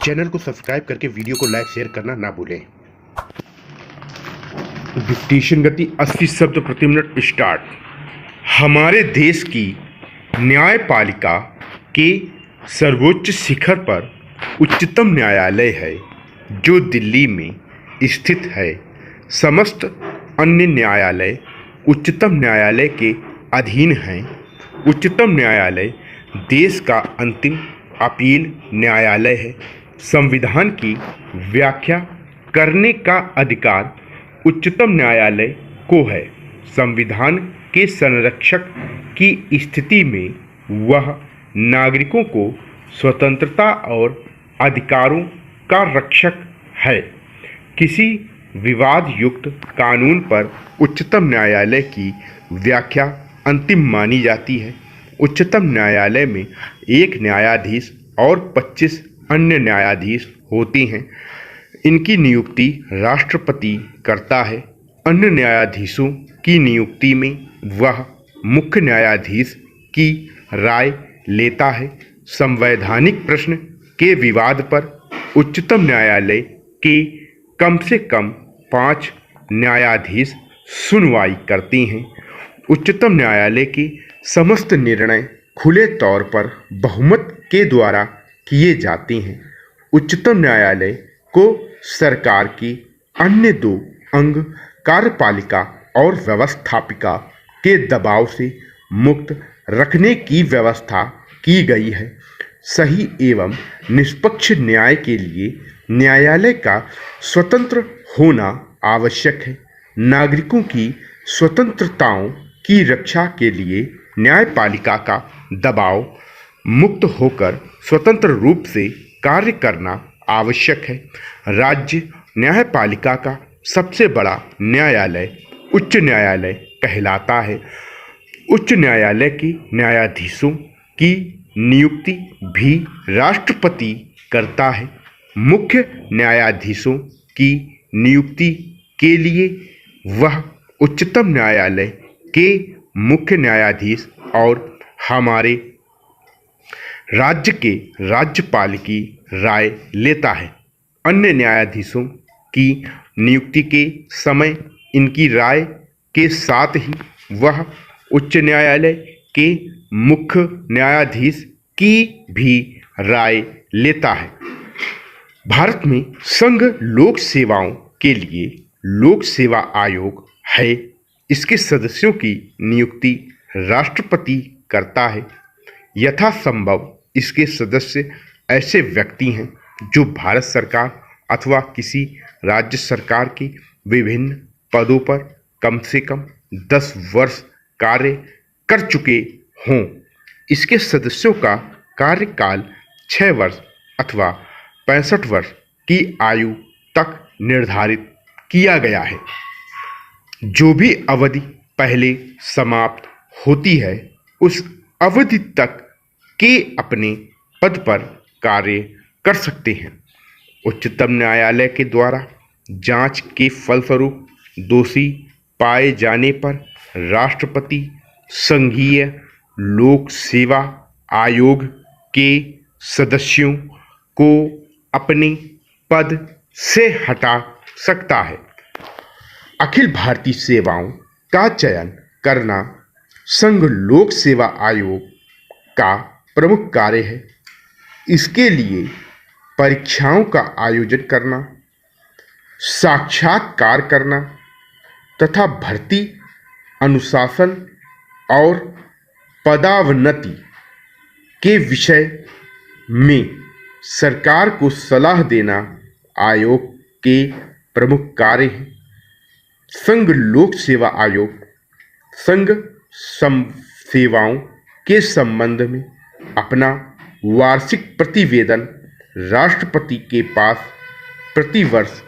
Channel को subscribe करके video को लाइक शेयर करना ना भूलें। डिक्टेशन गति 80 शब्द प्रति मिनट स्टार्ट। हमारे देश की न्यायपालिका के सर्वोच्च शिखर पर उच्चतम न्यायालय है, जो दिल्ली में स्थित है। समस्त अन्य न्यायालय उच्चतम न्यायालय के अधीन हैं। उच्चतम न्यायालय देश का अंतिम अपील न्यायालय है। संविधान की व्याख्या करने का अधिकार उच्चतम न्यायालय को है। संविधान के संरक्षक की स्थिति में वह नागरिकों को स्वतंत्रता और अधिकारों का रक्षक है। किसी विवाद युक्त कानून पर उच्चतम न्यायालय की व्याख्या अंतिम मानी जाती है। उच्चतम न्यायालय में एक न्यायाधीश और 25 अन्य न्यायाधीश होते हैं। इनकी नियुक्ति राष्ट्रपति करता है। अन्य न्यायाधीशों की नियुक्ति में वह मुख्य न्यायाधीश की राय लेता है। संवैधानिक प्रश्न के विवाद पर उच्चतम न्यायालय के कम से कम 5 न्यायाधीश सुनवाई करते हैं। उच्चतम न्यायालय के समस्त निर्णय खुले तौर पर बहुमत के द्वारा किए जाते हैं। उच्चतम न्यायालय को सरकार की अन्य 2 अंग कार्यपालिका और व्यवस्थापिका के दबाव से मुक्त रखने की व्यवस्था की गई है। सही एवं निष्पक्ष न्याय के लिए न्यायालय का स्वतंत्र होना आवश्यक है। नागरिकों की स्वतंत्रताओं की रक्षा के लिए न्यायपालिका का दबाव मुक्त होकर स्वतंत्र रूप से कार्य करना आवश्यक है। राज्य न्यायपालिका का सबसे बड़ा न्यायालय उच्च न्यायालय कहलाता है। उच्च न्यायालय के न्यायाधीशों की नियुक्ति भी राष्ट्रपति करता है। मुख्य न्यायाधीशों की नियुक्ति के लिए वह उच्चतम न्यायालय के मुख्य न्यायाधीश और हमारे राज्य के राज्यपाल की राय लेता है। अन्य न्यायाधीशों की नियुक्ति के समय इनकी राय के साथ ही वह उच्च न्यायालय के मुख्य न्यायाधीश की भी राय लेता है। भारत में संघ लोक सेवाओं के लिए लोक सेवा आयोग है। इसके सदस्यों की नियुक्ति राष्ट्रपति करता है। यथासंभव इसके सदस्य ऐसे व्यक्ति हैं जो भारत सरकार अथवा किसी राज्य सरकार के विभिन्न पदों पर कम से कम 10 वर्ष कार्य कर चुके हों। इसके सदस्यों का कार्यकाल 6 वर्ष अथवा 65 वर्ष की आयु तक निर्धारित किया गया है। जो भी अवधि पहले समाप्त होती है, उस अवधि तक के अपने पद पर कार्य कर सकते हैं। उच्चतम न्यायालय के द्वारा जांच के फलस्वरूप दोषी पाए जाने पर राष्ट्रपति संघीय लोक सेवा आयोग के सदस्यों को अपने पद से हटा सकता है। अखिल भारतीय सेवाओं का चयन करना संघ लोक सेवा आयोग का प्रमुख कार्य है। इसके लिए परीक्षाओं का आयोजन करना, साक्षात्कार करना तथा भर्ती, अनुशासन और पदावनति के विषय में सरकार को सलाह देना आयोग के प्रमुख कार्य हैं। संघ लोक सेवा आयोग संघ सेवाओं के संबंध में अपना वार्षिक प्रतिवेदन राष्ट्रपति के पास प्रतिवर्ष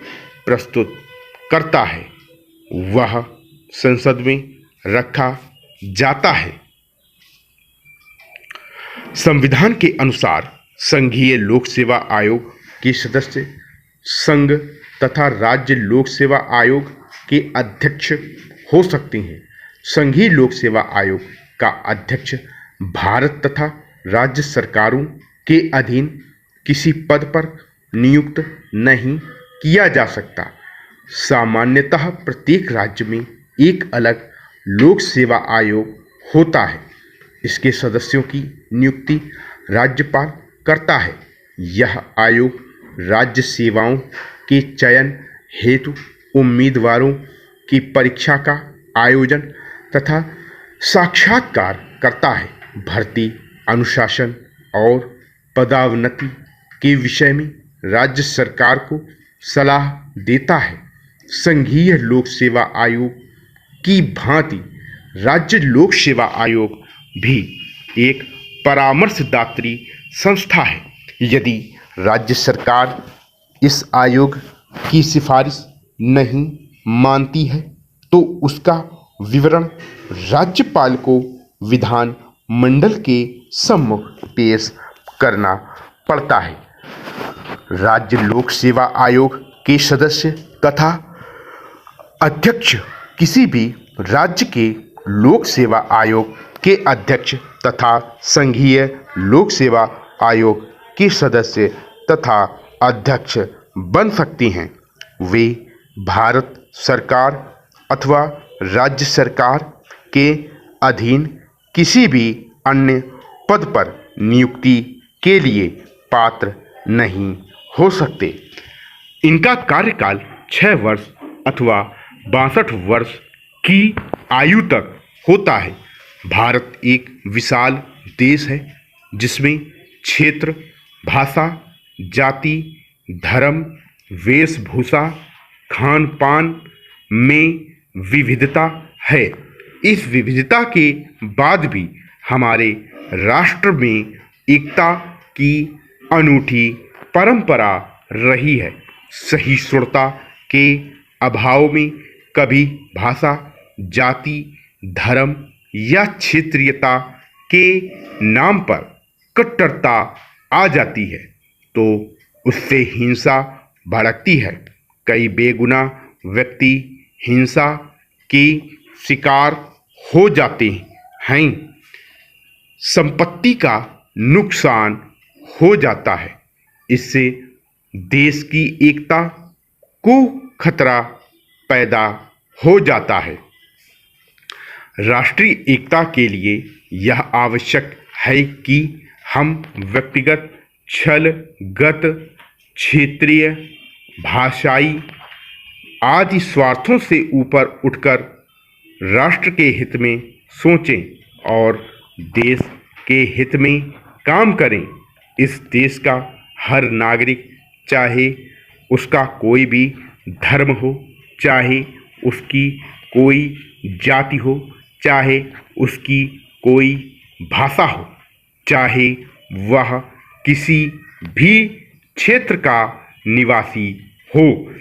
प्रस्तुत करता है। वह संसद में रखा जाता है। संविधान के अनुसार संघीय लोक सेवा आयोग के सदस्य संघ तथा राज्य लोक सेवा आयोग के अध्यक्ष हो सकते हैं। संघीय लोक सेवा आयोग का अध्यक्ष भारत तथा राज्य सरकारों के अधीन किसी पद पर नियुक्त नहीं किया जा सकता। सामान्यतः प्रत्येक राज्य में एक अलग लोक सेवा आयोग होता है। इसके सदस्यों की नियुक्ति राज्यपाल करता है। यह आयोग राज्य सेवाओं के चयन हेतु उम्मीदवारों की परीक्षा का आयोजन तथा साक्षात्कार करता है। भर्ती, अनुशासन और पदोन्नति के विषय में राज्य सरकार को सलाह देता है। संघीय लोक सेवा आयोग की भांति राज्य लोक सेवा आयोग भी एक परामर्शदात्री संस्था है। यदि राज्य सरकार इस आयोग की सिफारिश नहीं मानती है तो उसका विवरण राज्यपाल को विधान मंडल के सम्मुख पेश करना पड़ता है। राज्य लोक सेवा आयोग के सदस्य तथा अध्यक्ष किसी भी राज्य के लोक सेवा आयोग के अध्यक्ष तथा संघीय लोक सेवा आयोग के सदस्य तथा अध्यक्ष बन सकती हैं। वे भारत सरकार अथवा राज्य सरकार के अधीन किसी भी अन्य पद पर नियुक्ति के लिए पात्र नहीं हो सकते। इनका कार्यकाल 6 वर्ष अथवा 62 वर्ष की आयु तक होता है। भारत एक विशाल देश है जिसमें क्षेत्र, भाषा, जाति, धर्म, वेशभूषा, खान पान में विविधता है। इस विविधता के बाद भी हमारे राष्ट्र में एकता की अनूठी परंपरा रही है। सहिष्णुता के अभाव में कभी भाषा, जाति, धर्म या क्षेत्रीयता के नाम पर कट्टरता आ जाती है तो उससे हिंसा भड़कती है। कई बेगुनाह व्यक्ति हिंसा के शिकार हो जाते हैं। संपत्ति का नुकसान हो जाता है। इससे देश की एकता को खतरा पैदा हो जाता है। राष्ट्रीय एकता के लिए यह आवश्यक है कि हम व्यक्तिगत, छलगत, क्षेत्रीय, भाषाई आदि स्वार्थों से ऊपर उठकर राष्ट्र के हित में सोचें और देश के हित में काम करें। इस देश का हर नागरिक, चाहे उसका कोई भी धर्म हो, चाहे उसकी कोई जाति हो, चाहे उसकी कोई भाषा हो, चाहे वह किसी भी क्षेत्र का निवासी हो,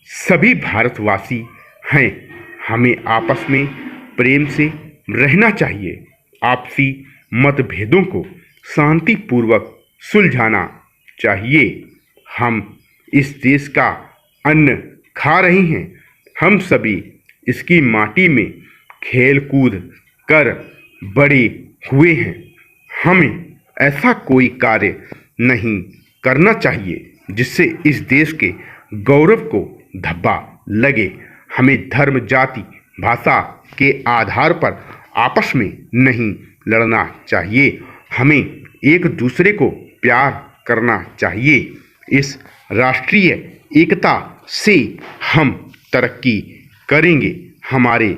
सभी भारतवासी हैं। हमें आपस में प्रेम से रहना चाहिए। आपसी मतभेदों को शांतिपूर्वक सुलझाना चाहिए। हम इस देश का अन्न खा रहे हैं। हम सभी इसकी माटी में खेल कूद कर बड़े हुए हैं। हमें ऐसा कोई कार्य नहीं करना चाहिए जिससे इस देश के गौरव को धब्बा लगे। हमें धर्म, जाति, भाषा के आधार पर आपस में नहीं लड़ना चाहिए। हमें एक दूसरे को प्यार करना चाहिए। इस राष्ट्रीय एकता से हम तरक्की करेंगे। हमारे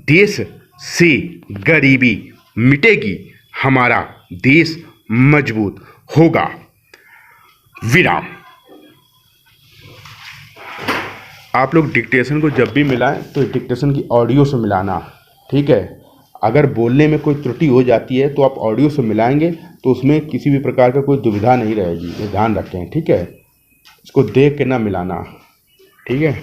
देश से गरीबी मिटेगी। हमारा देश मजबूत होगा। विराम। आप लोग डिक्टेशन को जब भी मिलाएं तो डिक्टेशन की ऑडियो से मिलाना, ठीक है। अगर बोलने में कोई त्रुटि हो जाती है तो आप ऑडियो से मिलाएंगे तो उसमें किसी भी प्रकार का कोई दुविधा नहीं रहेगी। ये ध्यान रखें, ठीक है। इसको देख के ना मिलाना, ठीक है।